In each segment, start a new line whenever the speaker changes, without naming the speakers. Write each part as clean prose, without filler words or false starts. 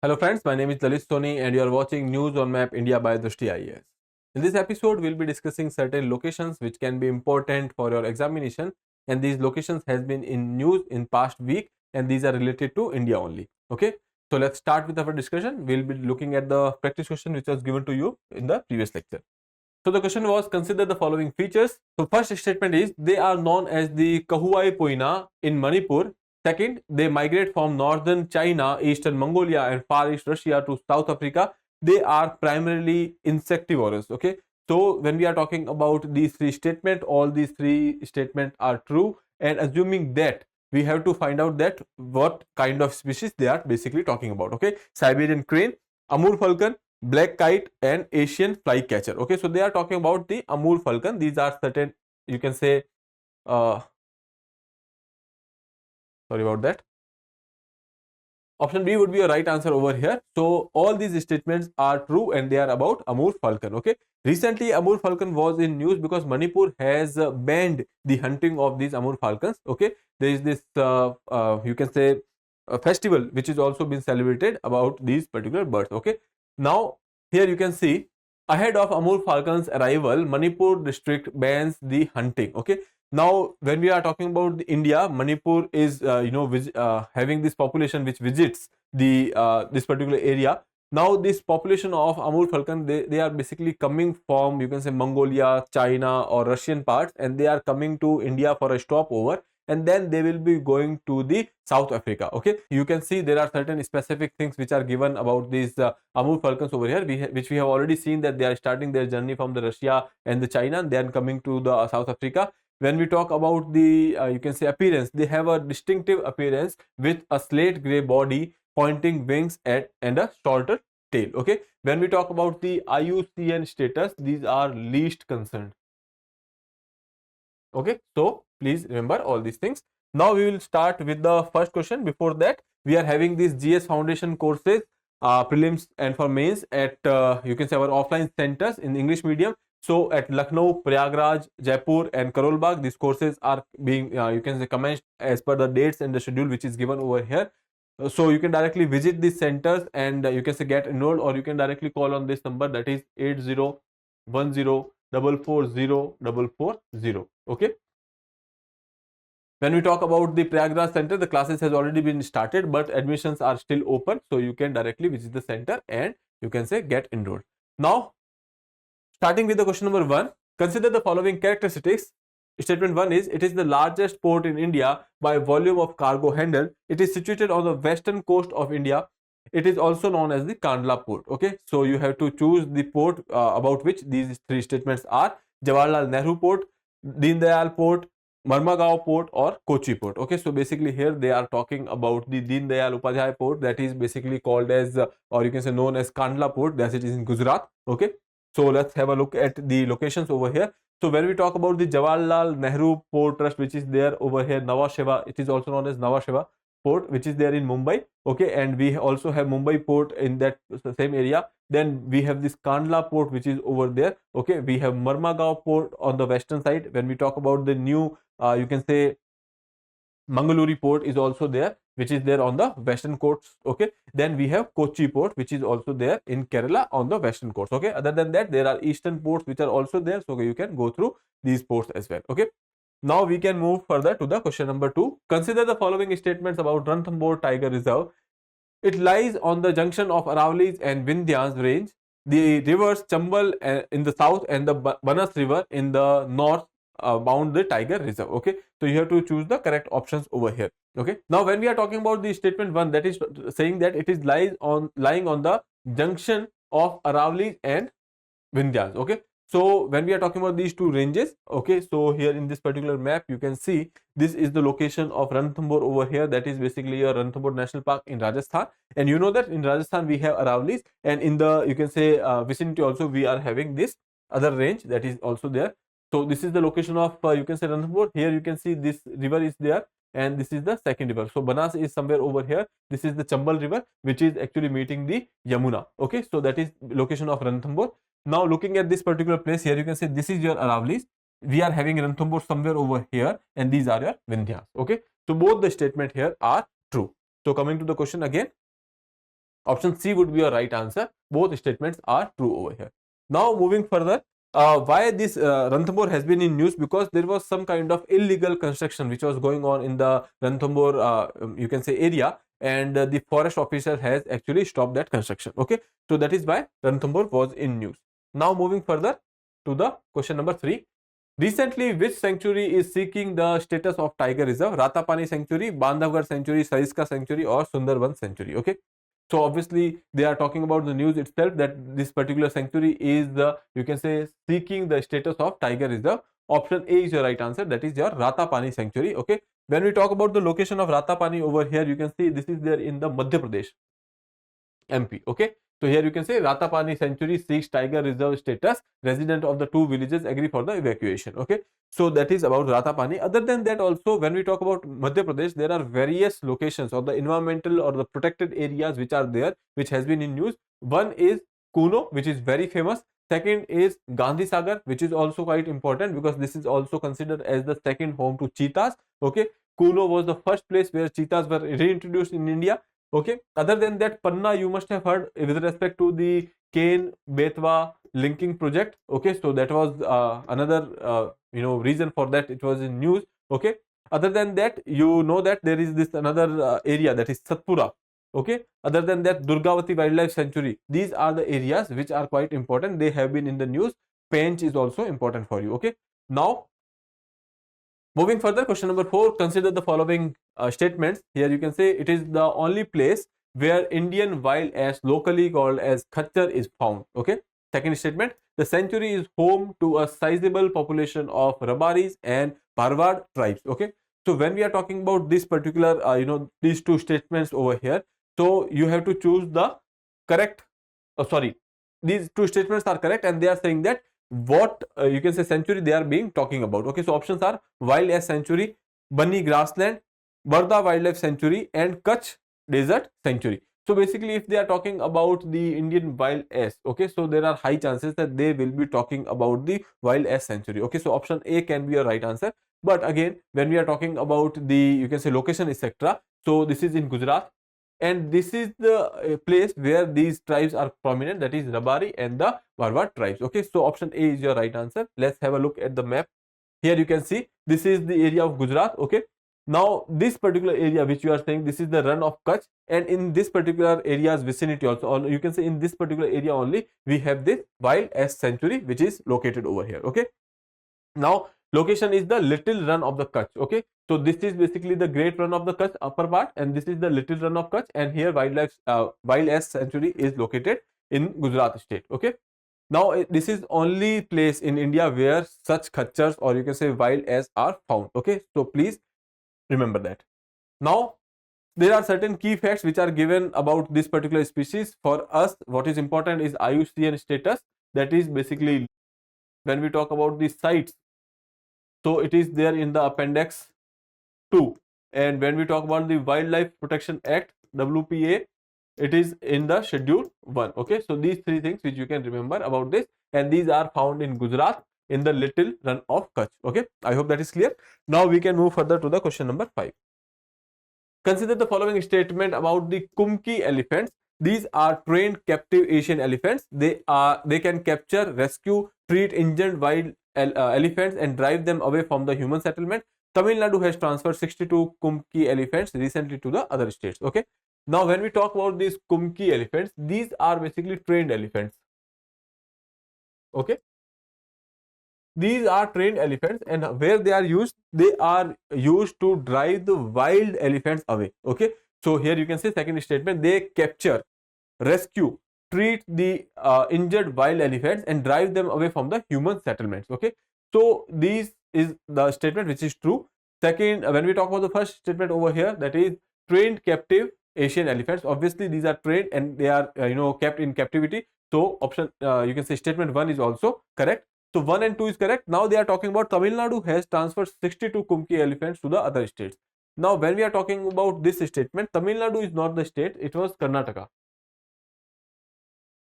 Hello friends, my name is Lalit Soni and you are watching News on Map India by Drishti IAS. In this episode, we'll be discussing certain locations which can be important for your examination, and these locations has been in news in past week and these are related to India only. Okay, so let's start with our discussion. We'll be looking at the practice question which was given to you in the previous lecture. So the question was, consider the following features. So first statement is, they are known as the Kahuai Poina in Manipur. Second, they migrate from northern China, eastern Mongolia and far east Russia to South Africa. They are primarily insectivorous. Okay. So when we are talking about these three statements, all these three statements are true, and assuming that, we have to find out that what kind of species they are basically talking about. Okay. Siberian crane, Amur falcon, black kite and Asian flycatcher. Okay, so they are talking about the Amur falcon. These are certain, you can say, sorry about that. Option B would be a right answer over here. So all these statements are true and they are about Amur falcon. Okay, recently Amur falcon was in news because Manipur has banned the hunting of these Amur falcons. Okay, there is this you can say a festival which is also been celebrated about these particular birds. Okay, now here you can see, ahead of Amur falcon's arrival, Manipur district bans the hunting. Okay, now when we are talking about India, Manipur is having this population which visits the this particular area. Now this population of Amur falcon, they are basically coming from, you can say, Mongolia, China or Russian parts, and they are coming to India for a stopover, and then they will be going to the South Africa. Okay, you can see there are certain specific things which are given about these Amur falcons over here, which we have already seen that they are starting their journey from the Russia and the China and then coming to the South Africa. When we talk about the you can say appearance, they have a distinctive appearance with a slate gray body, pointing wings and a shorter tail. Okay, when we talk about the IUCN status, these are least concerned. Okay, so please remember all these things. Now we will start with the first question. Before that, we are having these GS foundation courses, prelims and for mains at you can say our offline centers in English medium. So at Lucknow, Prayagraj, Jaipur and Karol Bagh, these courses are being you can say commenced as per the dates and the schedule which is given over here. So you can directly visit these centers and you can say get enrolled, or you can directly call on this number, that is 8010440440. Okay, when we talk about the Prayagraj center, the classes has already been started but admissions are still open, so you can directly visit the center and you can say get enrolled. Now starting with the question number 1, consider the following characteristics. Statement 1 is, it is the largest port in India by volume of cargo handled. It is situated on the western coast of India. It is also known as the Kandla port. Okay, so you have to choose the port about which these three statements are: Jawaharlal Nehru port, Deen Dayal port, Marmagao port or Kochi port. Okay, so basically here they are talking about the Deen Dayal Upadhyay port, that is basically called as or you can say known as Kandla port, that it is in Gujarat. Okay, so let's have a look at the locations over here. So when we talk about the Jawaharlal Nehru Port Trust, which is there over here, Nhava Sheva, it is also known as Nhava Sheva port, which is there in Mumbai. Okay, and we also have Mumbai port in that same area. Then we have this Kandla port which is over there. Okay, we have Marmagao port on the western side. When we talk about the new you can say Mangaluru port is also there, which is there on the western coast. Okay, then we have Kochi port which is also there in Kerala on the western coast. Okay, other than that there are eastern ports which are also there, so you can go through these ports as well. Okay, now we can move further to the question number 2. Consider the following statements about Ranthambore Tiger Reserve. It lies on the junction of Aravalis and Vindhyan range. The rivers Chambal in the south and the Banas river in the north bound the tiger reserve. Okay, so you have to choose the correct options over here. Okay, now when we are talking about the statement 1, that is saying that it is lying on the junction of Aravalis and Vindhyas. Okay, so when we are talking about these two ranges, okay, so here in this particular map you can see this is the location of Ranthambore over here, that is basically a Ranthambore National Park in Rajasthan. And you know that in Rajasthan we have Aravalis, and in the you can say vicinity also we are having this other range that is also there. So this is the location of you can say Ranthambore. Here you can see this river is there and this is the second river. So Banas is somewhere over here. This is the Chambal river which is actually meeting the Yamuna. Okay, so that is location of Ranthambore. Now looking at this particular place here, you can say this is your Aravalis. We are having Ranthambore somewhere over here and these are your Vindhyas. Okay, so both the statement here are true. So coming to the question again, Option C would be your right answer. Both statements are true over here. Now moving further, why this Ranthambore has been in news? Because there was some kind of illegal construction which was going on in the Ranthambore you can say area, and the forest officer has actually stopped that construction. Okay, so that is why Ranthambore was in news. Now moving further to the question number 3. Recently, which sanctuary is seeking the status of tiger reserve? Ratapani sanctuary, Bandhavgarh sanctuary, Sariska sanctuary, or Sundarban sanctuary? Okay, so obviously they are talking about the news itself that this particular sanctuary is the, you can say, seeking the status of tiger reserve. Option A is your right answer. That is your Ratapani sanctuary. Okay, when we talk about the location of Ratapani over here, you can see this is there in the Madhya Pradesh, MP. Okay, so here you can say Ratapani sanctuary seeks tiger reserve status. Resident of the two villages agree for the evacuation. Okay, so that is about Ratapani. Other than that, also when we talk about Madhya Pradesh, there are various locations or the environmental or the protected areas which are there, which has been in news. One is Kuno, which is very famous. Second is Gandhi Sagar, which is also quite important because this is also considered as the second home to cheetahs. Okay, Kuno was the first place where cheetahs were reintroduced in India. Okay, other than that, Panna, you must have heard with respect to the Kane Betwa linking project. Okay, so that was another reason for that it was in news. Okay, other than that, you know that there is this another area, that is Satpura. Okay, other than that, Durgavati Wildlife Sanctuary. These are the areas which are quite important. They have been in the news. Pench is also important for you. Okay, now moving further, question number 4, consider the following statements. Here you can say it is the only place where Indian wild ass, locally called as Khattar, is found. Okay. Second statement, the sanctuary is home to a sizable population of Rabaris and Bharwad tribes. Okay. So when we are talking about this particular, these two statements over here, so you have to choose the correct, these two statements are correct and they are saying that what you can say sanctuary they are being talking about. Okay, so options are Wild Ass Sanctuary, Bunny Grassland, Barda Wildlife Sanctuary, and Kutch Desert Sanctuary. So basically, if they are talking about the Indian wild ass, okay, so there are high chances that they will be talking about the Wild Ass Sanctuary. Okay, so option A can be a right answer. But again, when we are talking about the, you can say, location, etc., so this is in Gujarat, and this is the place where these tribes are prominent, that is Rabari and the Bharwad tribes. Okay, so option A is your right answer. Let's have a look at the map. Here you can see this is the area of Gujarat. Okay, now this particular area which you are saying, this is the run of Kutch, and in this particular area's vicinity also, or you can say in this particular area only, we have this Wild Ass Sanctuary which is located over here. Okay, now location is the little run of the Kutch. Okay, so this is basically the great run of the Kutch upper part, and this is the little run of Kutch, and here Wild Ass Sanctuary is located in Gujarat state. Okay, now this is only place in India where such Khatchars, or you can say wild ass, are found. Okay, so please remember that. Now there are certain key facts which are given about this particular species. For us, what is important is IUCN status. That is basically when we talk about the sites, so it is there in the appendix 2, and when we talk about the Wildlife Protection Act, WPA, it is in the schedule 1. Okay, so these three things which you can remember about this, and these are found in Gujarat in the little run of Kutch. Okay, I hope that is clear. Now we can move further to the question number 5. Consider the following statement about the Kumki elephants. These are trained captive Asian elephants. They can capture, rescue, treat injured wild elephants and drive them away from the human settlement. Tamil Nadu has transferred 62 Kumki elephants recently to the other states. Okay, now when we talk about these Kumki elephants, these are basically trained elephants. Okay, these are trained elephants, and where they are used to drive the wild elephants away. Okay, so here you can say second statement, they capture, rescue, treat the injured wild elephants and drive them away from the human settlements. Okay, so this is the statement which is true. Second, when we talk about the first statement over here, that is trained captive Asian elephants, obviously these are trained and they are kept in captivity. So option you can say statement 1 is also correct. So 1 and 2 is correct. Now they are talking about Tamil Nadu has transferred 62 Kumki elephants to the other states. Now when we are talking about this statement, Tamil Nadu is not the state, it was Karnataka.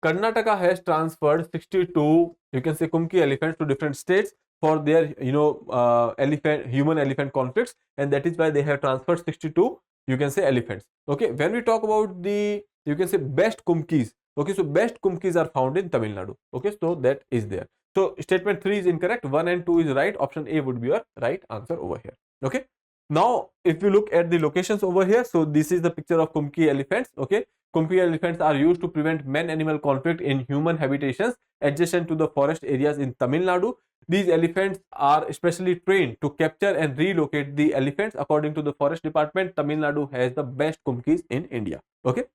Karnataka has transferred 62, you can say, Kumki elephants to different states for their human elephant conflicts, and that is why they have transferred 62, you can say, elephants. Okay, when we talk about the you can say best kumkis. Okay, so best kumkis are found in Tamil Nadu. Okay, so that is there. So statement 3 is incorrect. 1 and 2 is right. Option A would be your right answer over here. Okay. Now, if you look at the locations over here, so this is the picture of Kumki elephants. Okay, Kumki elephants are used to prevent man-animal conflict in human habitations adjacent to the forest areas in Tamil Nadu. These elephants are specially trained to capture and relocate the elephants. According to the forest department, Tamil Nadu has the best Kumkis in India. Okay.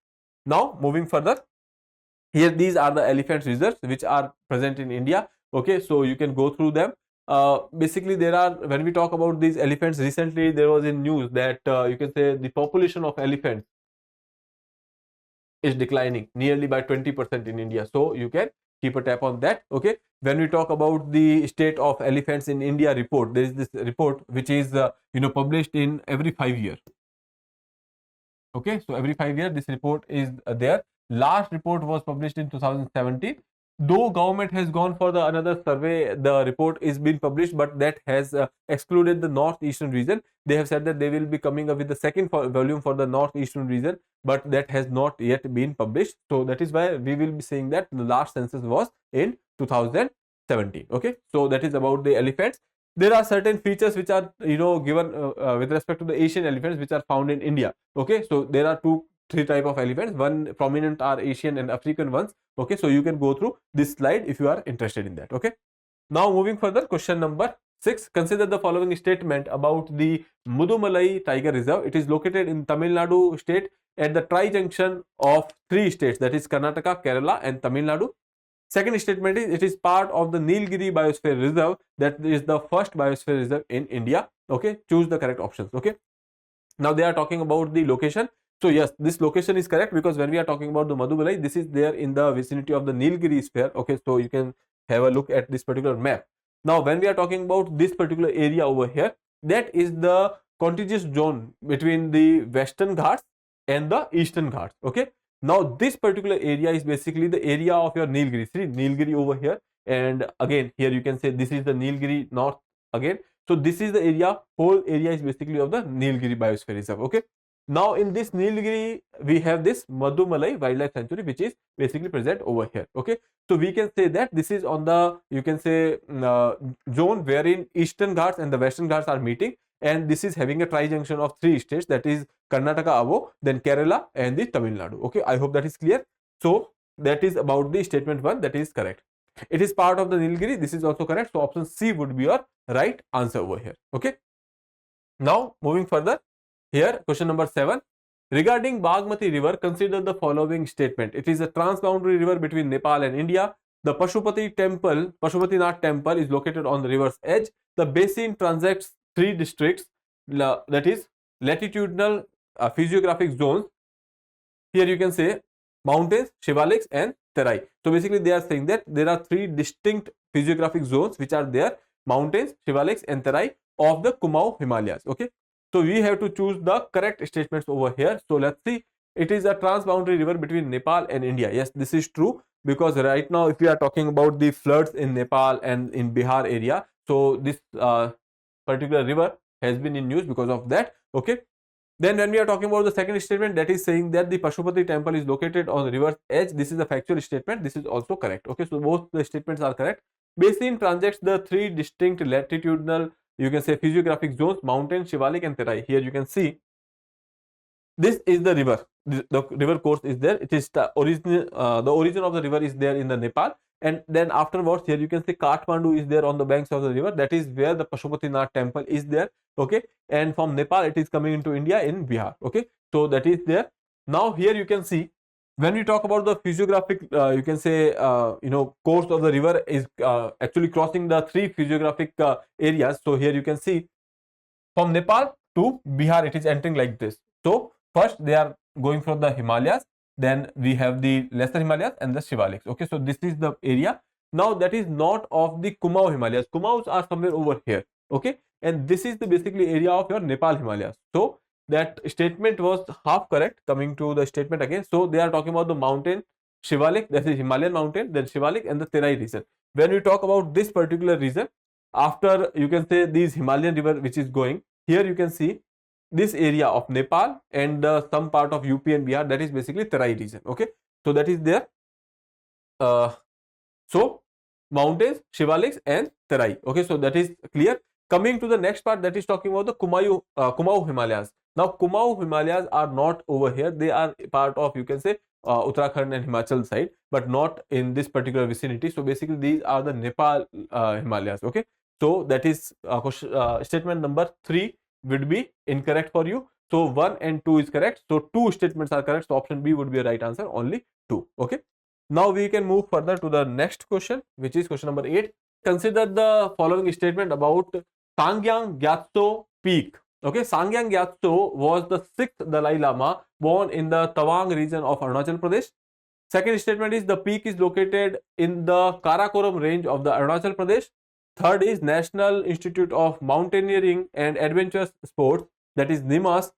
Now, moving further, here these are the elephant reserves which are present in India. Okay, so you can go through them. Basically, there are, when we talk about these elephants, recently there was in news that you can say the population of elephants is declining nearly by 20% in India. So you can keep a tap on that. Okay, when we talk about the state of elephants in India report, there is this report which is published in every 5 years. Okay, so every 5 years this report is there. Last report was published in 2017. Though government has gone for the another survey, the report is being published, but that has excluded the northeastern region. They have said that they will be coming up with the second volume for the northeastern region, but that has not yet been published. So that is why we will be saying that the last census was in 2017. Okay, so that is about the elephants. There are certain features which are given with respect to the Asian elephants which are found in India. Okay, so there are three type of elephants. One prominent are Asian and African ones. Okay, so you can go through this slide if you are interested in that. Okay, now moving further, question number 6. Consider the following statement about the Mudumalai Tiger Reserve. It is located in Tamil Nadu state at the tri-junction of 3 states, that is Karnataka, Kerala and Tamil Nadu. Second statement is it is part of the Nilgiri Biosphere Reserve, that is the first biosphere reserve in India. Okay, choose the correct options. Okay, now they are talking about the location. So yes, this location is correct because when we are talking about the Madhubalai, this is there in the vicinity of the Nilgiri sphere. Okay, so you can have a look at this particular map. Now when we are talking about this particular area over here, that is the contiguous zone between the Western Ghats and the Eastern Ghats. Okay, now this particular area is basically the area of your Nilgiri. See Nilgiri over here, and again here you can say this is the Nilgiri north again. So this is the area, whole area is basically of the Nilgiri Biosphere Reserve. Okay, now in this Nilgiri we have this Madhumalai Wildlife Sanctuary which is basically present over here. Okay, so we can say that this is on the, you can say, zone wherein Eastern Ghats and the Western Ghats are meeting, and this is having a tri-junction of 3 states, that is Karnataka, Avo, then Kerala and the Tamil Nadu. Okay, I hope that is clear. So that is about the statement 1, that is correct. It is part of the Nilgiri, this is also correct. So option C would be your right answer over here. Okay, now moving further, here question number 7. Regarding Bagmati river, consider the following statement. It is a transboundary river between Nepal and India. The Pashupatinath temple is located on the river's edge. The basin transects 3 districts, that is latitudinal physiographic zones. Here you can say mountains, Shivaliks and Terai. So basically they are saying that there are 3 distinct physiographic zones which are there, mountains, Shivaliks and Terai of the Kumaon Himalayas. Okay, so we have to choose the correct statements over here. So let's see. It is a transboundary river between Nepal and India. Yes, this is true, because right now if we are talking about the floods in Nepal and in Bihar area, so this particular river has been in news because of that. Okay, then when we are talking about the second statement, that is saying that the Pashupati temple is located on the river's edge, this is a factual statement. This is also correct. Okay, so both the statements are correct. Basin transects the 3 distinct latitudinal, you can say, physiographic zones, mountain, Shivalik and Terai. Here you can see this is the river. The river course is there. It is the origin of the river is there in the Nepal, and then afterwards here you can see Kathmandu is there on the banks of the river. That is where the Pashupatinath temple is there. Okay, and from Nepal it is coming into India in Bihar. Okay, so that is there. Now here you can see when we talk about the physiographic, you can say course of the river is actually crossing the 3 physiographic areas. So here you can see from Nepal to Bihar it is entering like this. So first they are going from the Himalayas, then we have the lesser Himalayas and the Shivaliks. Okay, so this is the area. Now that is not of the Kumaon Himalayas. Kumaons are somewhere over here. Okay, and this is the basically area of your Nepal Himalayas. So that statement was half correct. Coming to the statement again, so they are talking about the mountain Shivalik, that is Himalayan mountain, then Shivalik and the Terai region. When we talk about this particular region, after you can say these Himalayan river which is going, here you can see this area of Nepal and some part of UP and Bihar, that is basically Terai region. Okay, so that is there. So mountains, Shivaliks and Terai. Okay, so that is clear. Coming to the next part, that is talking about the Kumaon Himalayas. Now Kumaon Himalayas are not over here. They are part of, you can say, Uttarakhand and Himachal side, but not in this particular vicinity. So basically these are the Nepal Himalayas. Okay, so that is statement number 3 would be incorrect for you. So 1 and 2 is correct. So 2 statements are correct. So option B would be a right answer, only 2. Okay. Now we can move further to the next question, which is question number 8. Consider the following statement about Sangyang Gyatso Peak. Okay, Sangyang Gyatso was the 6th Dalai Lama born in the Tawang region of Arunachal Pradesh. Second statement is the peak is located in the Karakoram range of the Arunachal Pradesh. Third is National Institute of Mountaineering and Adventure Sports, that is NIMAS,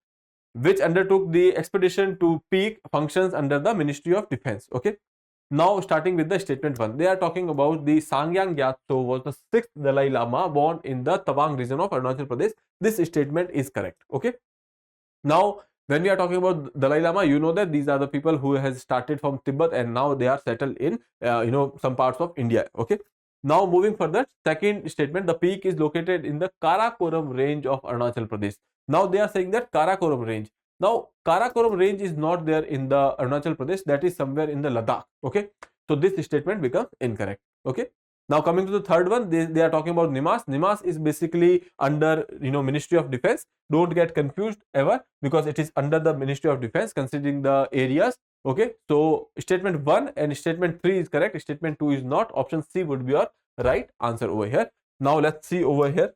which undertook the expedition to peak, functions under the Ministry of Defense. Okay. Now starting with the statement 1, they are talking about the Sangyang Gyatso was the 6th Dalai Lama born in the Tawang region of Arunachal Pradesh. This statement is correct. Okay. Now when we are talking about Dalai Lama, you know that these are the people who has started from Tibet and now they are settled in some parts of India. Okay. Now moving further, second statement, the peak is located in the Karakoram range of Arunachal Pradesh. Now they are saying that Karakoram range. Now Karakoram range is not there in the Arunachal Pradesh, that is somewhere in the Ladakh. Okay, so this statement becomes incorrect. Okay, now coming to the third one, they are talking about NIMAS. NIMAS is basically under Ministry of Defense. Don't get confused ever, because it is under the Ministry of Defense considering the areas. Okay, so statement 1 and statement 3 is correct, statement 2 is not. Option C would be your right answer over here. Now let's see over here.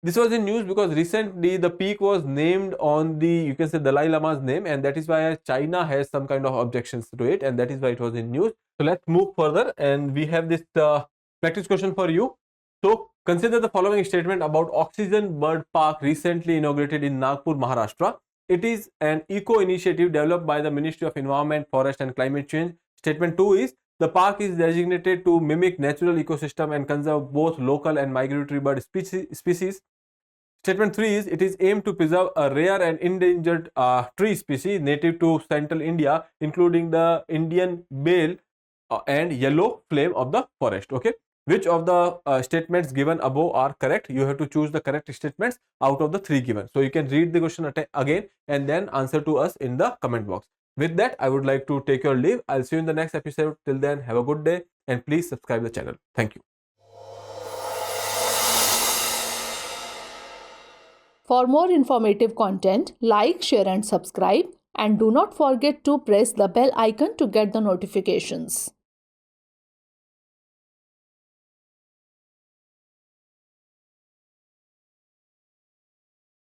This was in news because recently the peak was named on the, you can say, Dalai Lama's name, and that is why China has some kind of objections to it, and that is why it was in news. So let's move further, and we have this practice question for you. So consider the following statement about Oxygen Bird Park recently inaugurated in Nagpur, Maharashtra. It is an eco initiative developed by the Ministry of Environment, Forest and Climate Change. Statement 2 is the park is designated to mimic natural ecosystem and conserve both local and migratory bird species. Statement 3 is it is aimed to preserve a rare and endangered tree species native to central India, including the Indian bale and yellow flame of the forest. Okay, which of the statements given above are correct? You have to choose the correct statements out of the 3 given. So you can read the question again and then answer to us in the comment box. With that, I would like to take your leave. I'll see you in the next episode. Till then, have a good day and please subscribe the channel. Thank you.
For more informative content, like, share and subscribe, and do not forget to press the bell icon to get the notifications.